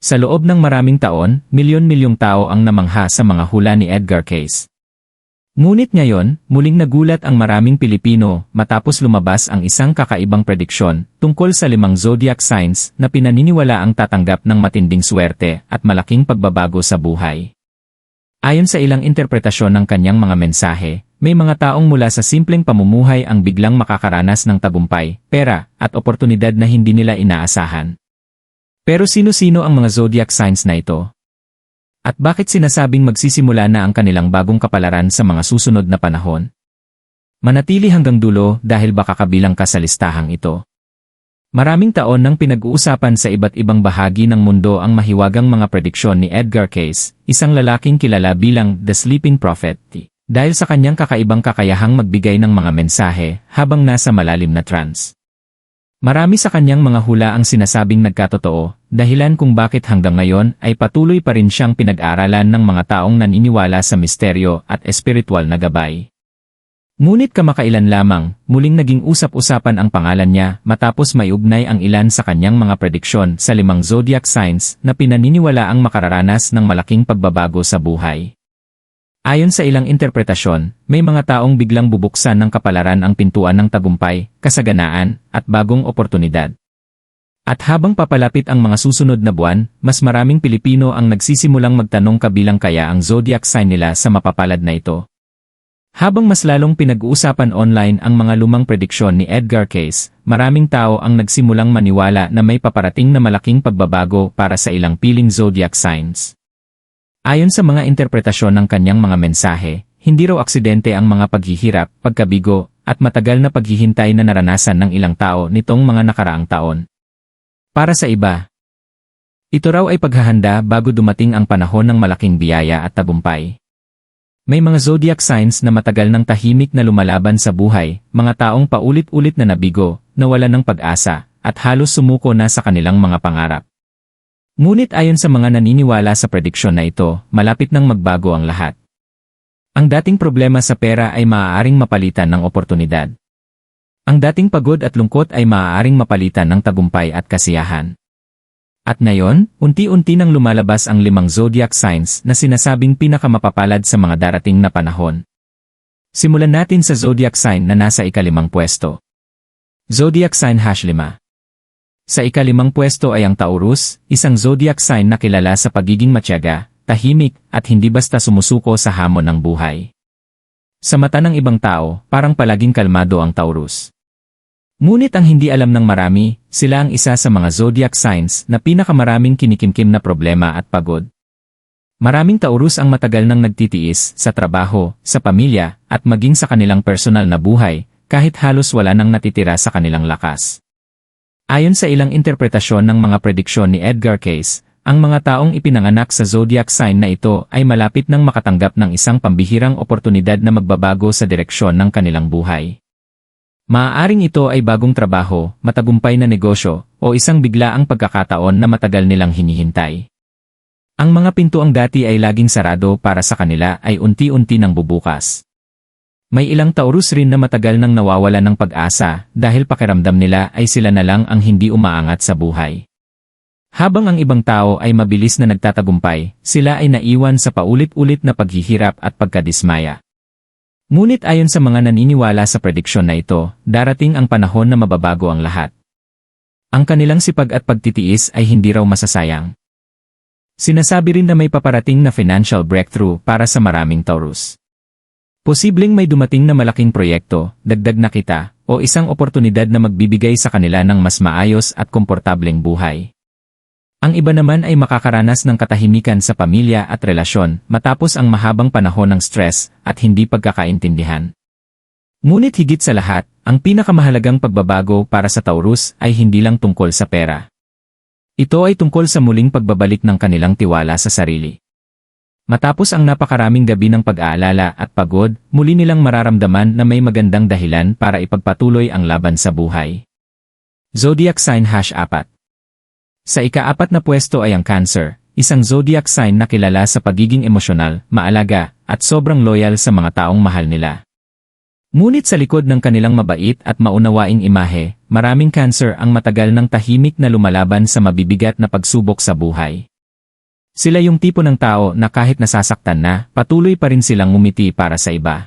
Sa loob ng maraming taon, milyon-milyong tao ang namangha sa mga hula ni Edgar Cayce. Ngunit ngayon, muling nagulat ang maraming Pilipino matapos lumabas ang isang kakaibang prediksyon tungkol sa 5 zodiac signs na pinaniniwala ang tatanggap ng matinding swerte at malaking pagbabago sa buhay. Ayon sa ilang interpretasyon ng kanyang mga mensahe, may mga taong mula sa simpleng pamumuhay ang biglang makakaranas ng tagumpay, pera, at oportunidad na hindi nila inaasahan. Pero sino-sino ang mga zodiac signs na ito? At bakit sinasabing magsisimula na ang kanilang bagong kapalaran sa mga susunod na panahon? Manatili hanggang dulo dahil baka kabilang ka sa listahang ito. Maraming taon nang pinag-uusapan sa iba't ibang bahagi ng mundo ang mahiwagang mga prediksyon ni Edgar Cayce, isang lalaking kilala bilang The Sleeping Prophet, dahil sa kanyang kakaibang kakayahang magbigay ng mga mensahe habang nasa malalim na trance. Marami sa kanyang mga hula ang sinasabing nagkatotoo, dahilan kung bakit hanggang ngayon ay patuloy pa rin siyang pinag-aaralan ng mga taong naniniwala sa misteryo at espiritual na gabay. Ngunit kamakailan lamang, muling naging usap-usapan ang pangalan niya matapos maiugnay ang ilan sa kanyang mga prediksyon sa 5 zodiac signs na pinaniniwala ang makararanas ng malaking pagbabago sa buhay. Ayon sa ilang interpretasyon, may mga taong biglang bubuksan ng kapalaran ang pintuan ng tagumpay, kasaganaan, at bagong oportunidad. At habang papalapit ang mga susunod na buwan, mas maraming Pilipino ang nagsisimulang magtanong kabilang kaya ang zodiac sign nila sa mapapalad na ito. Habang mas lalong pinag-uusapan online ang mga lumang prediksyon ni Edgar Cayce, maraming tao ang nagsimulang maniwala na may paparating na malaking pagbabago para sa ilang piling zodiac signs. Ayon sa mga interpretasyon ng kanyang mga mensahe, hindi raw aksidente ang mga paghihirap, pagkabigo, at matagal na paghihintay na naranasan ng ilang tao nitong mga nakaraang taon. Para sa iba, ito raw ay paghahanda bago dumating ang panahon ng malaking biyaya at tagumpay. May mga zodiac signs na matagal ng tahimik na lumalaban sa buhay, mga taong paulit-ulit na nabigo, nawalan ng pag-asa, at halos sumuko na sa kanilang mga pangarap. Ngunit ayon sa mga naniniwala sa prediksyon na ito, malapit nang magbago ang lahat. Ang dating problema sa pera ay maaaring mapalitan ng oportunidad. Ang dating pagod at lungkot ay maaaring mapalitan ng tagumpay at kasiyahan. At ngayon, unti-unti nang lumalabas ang 5 zodiac signs na sinasabing pinakamapapalad sa mga darating na panahon. Simulan natin sa zodiac sign na nasa ika-5 pwesto. Zodiac sign #5. Sa ika-5 pwesto ay ang Taurus, isang zodiac sign na kilala sa pagiging matyaga, tahimik, at hindi basta sumusuko sa hamon ng buhay. Sa mata ng ibang tao, parang palaging kalmado ang Taurus. Ngunit ang hindi alam ng marami, sila ang isa sa mga zodiac signs na pinakamaraming kinikimkim na problema at pagod. Maraming Taurus ang matagal nang nagtitiis sa trabaho, sa pamilya, at maging sa kanilang personal na buhay, kahit halos wala nang natitira sa kanilang lakas. Ayon sa ilang interpretasyon ng mga prediksyon ni Edgar Cayce, ang mga taong ipinanganak sa zodiac sign na ito ay malapit nang makatanggap ng isang pambihirang oportunidad na magbabago sa direksyon ng kanilang buhay. Maaaring ito ay bagong trabaho, matagumpay na negosyo, o isang biglaang pagkakataon na matagal nilang hinihintay. Ang mga pintuang dati ay laging sarado para sa kanila ay unti-unti nang bubukas. May ilang Taurus rin na matagal nang nawawala ng pag-asa dahil pakiramdam nila ay sila na lang ang hindi umaangat sa buhay. Habang ang ibang tao ay mabilis na nagtatagumpay, sila ay naiwan sa paulit-ulit na paghihirap at pagkadismaya. Ngunit ayon sa mga naniniwala sa prediksyon na ito, darating ang panahon na mababago ang lahat. Ang kanilang sipag at pagtitiis ay hindi raw masasayang. Sinasabi rin na may paparating na financial breakthrough para sa maraming Taurus. Posibleng may dumating na malaking proyekto, dagdag na kita, o isang oportunidad na magbibigay sa kanila ng mas maayos at komportableng buhay. Ang iba naman ay makakaranas ng katahimikan sa pamilya at relasyon matapos ang mahabang panahon ng stress at hindi pagkakaintindihan. Ngunit higit sa lahat, ang pinakamahalagang pagbabago para sa Taurus ay hindi lang tungkol sa pera. Ito ay tungkol sa muling pagbabalik ng kanilang tiwala sa sarili. Matapos ang napakaraming gabi ng pag-aalala at pagod, muli nilang mararamdaman na may magandang dahilan para ipagpatuloy ang laban sa buhay. Zodiac sign #4. Sa ika-4 na pwesto ay ang Cancer, isang zodiac sign na kilala sa pagiging emosyonal, maalaga, at sobrang loyal sa mga taong mahal nila. Ngunit sa likod ng kanilang mabait at maunawaing imahe, maraming Cancer ang matagal ng tahimik na lumalaban sa mabibigat na pagsubok sa buhay. Sila yung tipo ng tao na kahit nasasaktan na, patuloy pa rin silang ngumiti para sa iba.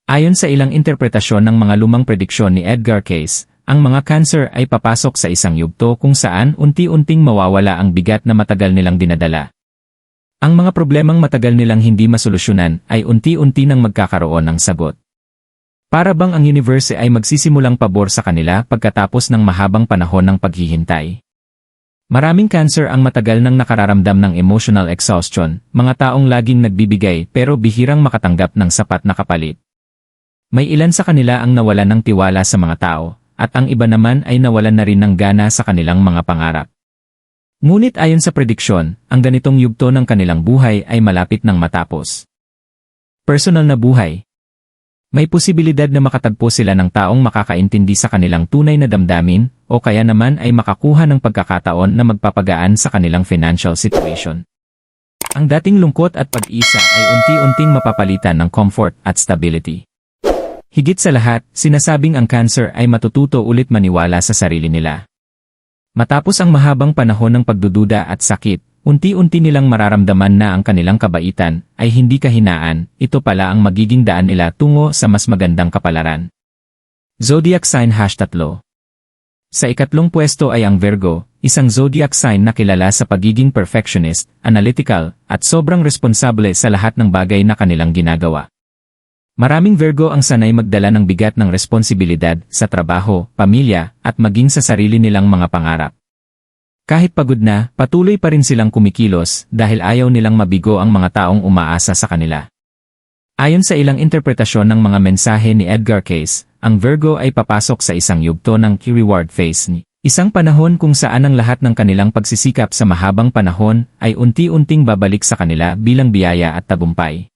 Ayon sa ilang interpretasyon ng mga lumang prediksyon ni Edgar Cayce, ang mga Cancer ay papasok sa isang yugto kung saan unti-unting mawawala ang bigat na matagal nilang dinadala. Ang mga problemang matagal nilang hindi masolusyonan ay unti-unti nang magkakaroon ng sagot. Para bang ang universe ay magsisimulang pabor sa kanila pagkatapos ng mahabang panahon ng paghihintay. Maraming Cancer ang matagal nang nakararamdam ng emotional exhaustion, mga taong laging nagbibigay pero bihirang makatanggap ng sapat na kapalit. May ilan sa kanila ang nawalan ng tiwala sa mga tao, at ang iba naman ay nawalan na rin ng gana sa kanilang mga pangarap. Ngunit ayon sa prediksyon, ang ganitong yugto ng kanilang buhay ay malapit nang matapos. Personal na buhay. May posibilidad na makatagpo sila ng taong makakaintindi sa kanilang tunay na damdamin, o kaya naman ay makakuha ng pagkakataon na magpapagaan sa kanilang financial situation. Ang dating lungkot at pag-isa ay unti-unting mapapalitan ng comfort at stability. Higit sa lahat, sinasabing ang Cancer ay matututo ulit maniwala sa sarili nila. Matapos ang mahabang panahon ng pagdududa at sakit, unti-unti nilang mararamdaman na ang kanilang kabaitan ay hindi kahinaan, ito pala ang magiging daan nila tungo sa mas magandang kapalaran. Zodiac Sign #3. Sa ikatlong pwesto ay ang Virgo, isang zodiac sign na kilala sa pagiging perfectionist, analytical, at sobrang responsable sa lahat ng bagay na kanilang ginagawa. Maraming Virgo ang sanay magdala ng bigat ng responsibilidad sa trabaho, pamilya, at maging sa sarili nilang mga pangarap. Kahit pagod na, patuloy pa rin silang kumikilos dahil ayaw nilang mabigo ang mga taong umaasa sa kanila. Ayon sa ilang interpretasyon ng mga mensahe ni Edgar Cayce, ang Virgo ay papasok sa isang yugto ng reward phase ni isang panahon kung saan ang lahat ng kanilang pagsisikap sa mahabang panahon ay unti-unting babalik sa kanila bilang biyaya at tagumpay.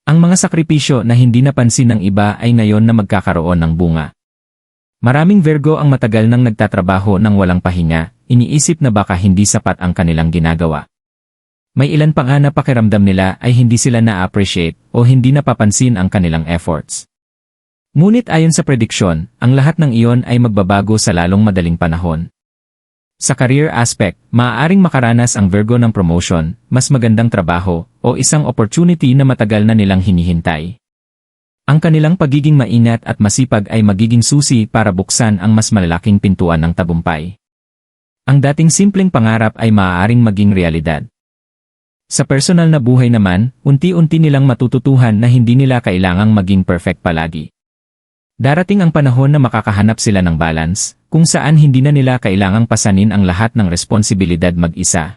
Ang mga sakripisyo na hindi napansin ng iba ay ngayon na magkakaroon ng bunga. Maraming Virgo ang matagal nang nagtatrabaho ng walang pahinga, iniisip na baka hindi sapat ang kanilang ginagawa. May ilan pa nga na pakiramdam nila ay hindi sila na-appreciate o hindi napapansin ang kanilang efforts. Ngunit ayon sa prediksyon, ang lahat ng iyon ay magbabago sa lalong madaling panahon. Sa career aspect, maaaring makaranas ang Virgo ng promotion, mas magandang trabaho, o isang opportunity na matagal na nilang hinihintay. Ang kanilang pagiging maingat at masipag ay magiging susi para buksan ang mas malalaking pintuan ng tagumpay. Ang dating simpleng pangarap ay maaaring maging realidad. Sa personal na buhay naman, unti-unti nilang matututuhan na hindi nila kailangang maging perfect palagi. Darating ang panahon na makakahanap sila ng balance, kung saan hindi na nila kailangang pasanin ang lahat ng responsibilidad mag-isa.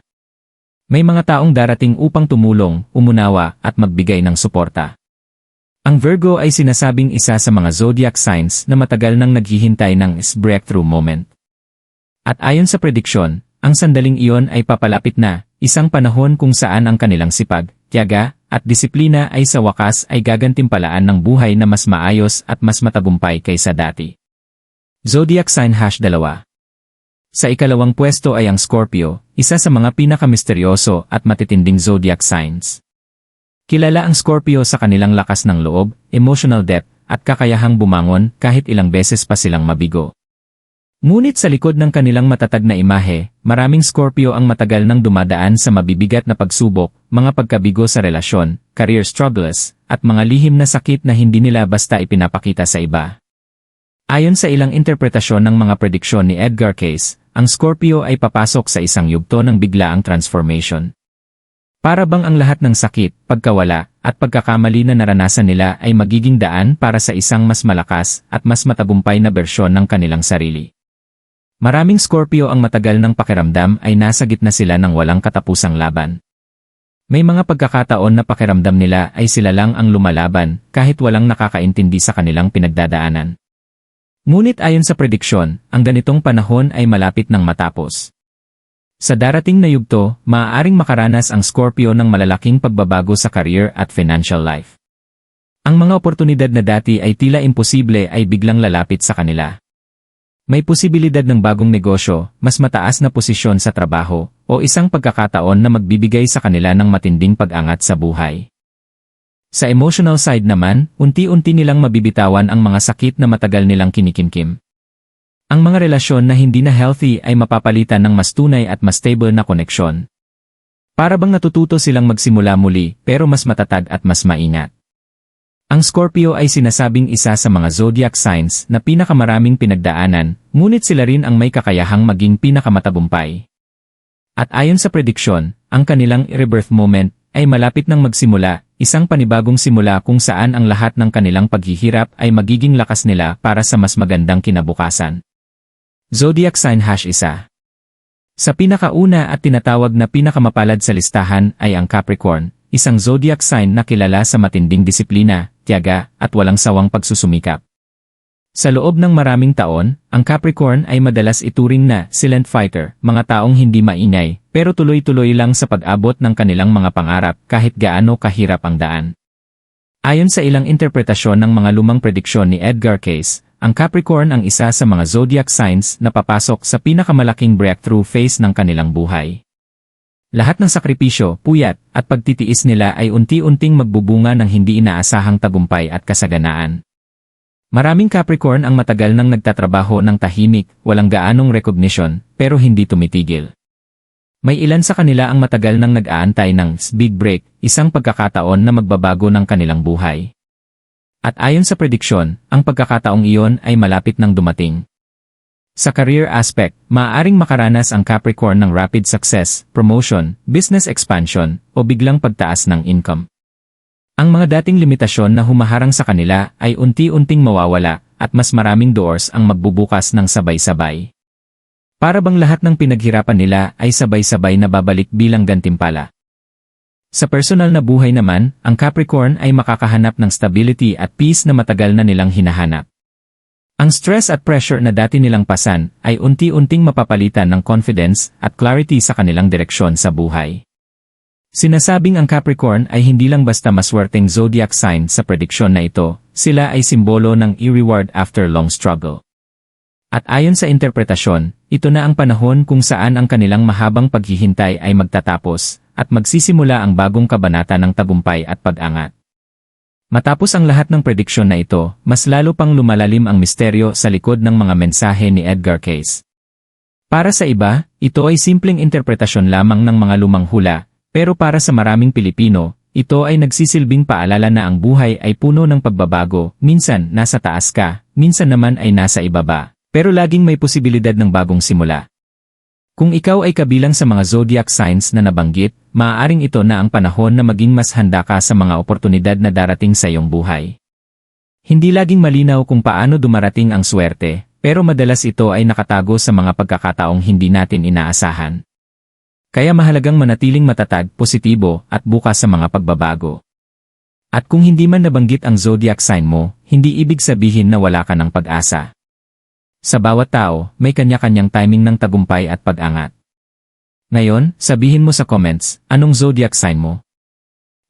May mga taong darating upang tumulong, umunawa, at magbigay ng suporta. Ang Virgo ay sinasabing isa sa mga zodiac signs na matagal nang naghihintay ng breakthrough moment. At ayon sa prediksyon, ang sandaling iyon ay papalapit na, isang panahon kung saan ang kanilang sipag, tiyaga, at disiplina ay sa wakas ay gagantimpalaan ng buhay na mas maayos at mas matagumpay kaysa dati. Zodiac Sign #2. Sa ikalawang pwesto ay ang Scorpio, isa sa mga pinakamisteryoso at matitinding zodiac signs. Kilala ang Scorpio sa kanilang lakas ng loob, emotional depth, at kakayahang bumangon kahit ilang beses pa silang mabigo. Ngunit sa likod ng kanilang matatag na imahe, maraming Scorpio ang matagal nang dumadaan sa mabibigat na pagsubok, mga pagkabigo sa relasyon, career struggles, at mga lihim na sakit na hindi nila basta ipinapakita sa iba. Ayon sa ilang interpretasyon ng mga prediksyon ni Edgar Cayce, ang Scorpio ay papasok sa isang yugto ng biglaang transformation. Para bang ang lahat ng sakit, pagkawala, at pagkakamali na naranasan nila ay magiging daan para sa isang mas malakas at mas matagumpay na bersyon ng kanilang sarili. Maraming Scorpio ang matagal ng pakiramdam ay nasa gitna sila ng walang katapusang laban. May mga pagkakataon na pakiramdam nila ay sila lang ang lumalaban kahit walang nakakaintindi sa kanilang pinagdadaanan. Ngunit ayon sa prediksyon, ang ganitong panahon ay malapit nang matapos. Sa darating na yugto, maaaring makaranas ang Scorpio ng malalaking pagbabago sa career at financial life. Ang mga oportunidad na dati ay tila imposible ay biglang lalapit sa kanila. May posibilidad ng bagong negosyo, mas mataas na posisyon sa trabaho, o isang pagkakataon na magbibigay sa kanila ng matinding pag-angat sa buhay. Sa emotional side naman, unti-unti nilang mabibitawan ang mga sakit na matagal nilang kinikimkim. Ang mga relasyon na hindi na healthy ay mapapalitan ng mas tunay at mas stable na koneksyon. Para bang natututo silang magsimula muli pero mas matatag at mas maingat. Ang Scorpio ay sinasabing isa sa mga zodiac signs na pinakamaraming pinagdaanan, ngunit sila rin ang may kakayahang maging pinakamatagumpay. At ayon sa prediksyon, ang kanilang rebirth moment ay malapit nang magsimula, isang panibagong simula kung saan ang lahat ng kanilang paghihirap ay magiging lakas nila para sa mas magandang kinabukasan. Zodiac sign #1. Sa pinakauna at tinatawag na pinakamapalad sa listahan ay ang Capricorn, isang zodiac sign na kilala sa matinding disiplina, tiyaga, at walang sawang pagsusumikap. Sa loob ng maraming taon, ang Capricorn ay madalas ituring na silent fighter, mga taong hindi maingay, pero tuloy-tuloy lang sa pag-abot ng kanilang mga pangarap kahit gaano kahirap ang daan. Ayon sa ilang interpretasyon ng mga lumang prediksyon ni Edgar Cayce, ang Capricorn ang isa sa mga zodiac signs na papasok sa pinakamalaking breakthrough phase ng kanilang buhay. Lahat ng sakripisyo, puyat, at pagtitiis nila ay unti-unting magbubunga ng hindi inaasahang tagumpay at kasaganaan. Maraming Capricorn ang matagal nang nagtatrabaho ng tahimik, walang gaanong recognition, pero hindi tumitigil. May ilan sa kanila ang matagal nang nag-aantay ng big break, isang pagkakataon na magbabago ng kanilang buhay. At ayon sa prediksyon, ang pagkakataong iyon ay malapit nang dumating. Sa career aspect, maaaring makaranas ang Capricorn ng rapid success, promotion, business expansion, o biglang pagtaas ng income. Ang mga dating limitasyon na humaharang sa kanila ay unti-unting mawawala at mas maraming doors ang magbubukas ng sabay-sabay. Para bang lahat ng pinaghirapan nila ay sabay-sabay na babalik bilang gantimpala. Sa personal na buhay naman, ang Capricorn ay makakahanap ng stability at peace na matagal na nilang hinahanap. Ang stress at pressure na dati nilang pasan ay unti-unting mapapalitan ng confidence at clarity sa kanilang direksyon sa buhay. Sinasabing ang Capricorn ay hindi lang basta maswerteng zodiac sign sa prediksyon na ito, sila ay simbolo ng reward after long struggle. At ayon sa interpretasyon, ito na ang panahon kung saan ang kanilang mahabang paghihintay ay magtatapos at magsisimula ang bagong kabanata ng tagumpay at pag-angat. Matapos ang lahat ng prediksyon na ito, mas lalo pang lumalalim ang misteryo sa likod ng mga mensahe ni Edgar Cayce. Para sa iba, ito ay simpleng interpretasyon lamang ng mga lumang hula, pero para sa maraming Pilipino, ito ay nagsisilbing paalala na ang buhay ay puno ng pagbabago, minsan nasa taas ka, minsan naman ay nasa ibaba, pero laging may posibilidad ng bagong simula. Kung ikaw ay kabilang sa mga zodiac signs na nabanggit, maaaring ito na ang panahon na maging mas handa ka sa mga oportunidad na darating sa iyong buhay. Hindi laging malinaw kung paano dumarating ang swerte, pero madalas ito ay nakatago sa mga pagkakataong hindi natin inaasahan. Kaya mahalagang manatiling matatag, positibo, at bukas sa mga pagbabago. At kung hindi man nabanggit ang zodiac sign mo, hindi ibig sabihin na wala ka ng pag-asa. Sa bawat tao, may kanya-kanyang timing ng tagumpay at pag-angat. Ngayon, sabihin mo sa comments, anong zodiac sign mo?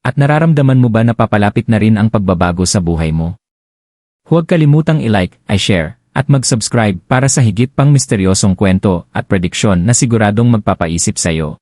At nararamdaman mo ba na papalapit na rin ang pagbabago sa buhay mo? Huwag kalimutang i-like, i-share, at mag-subscribe para sa higit pang misteryosong kwento at prediksyon na siguradong magpapaisip sa iyo.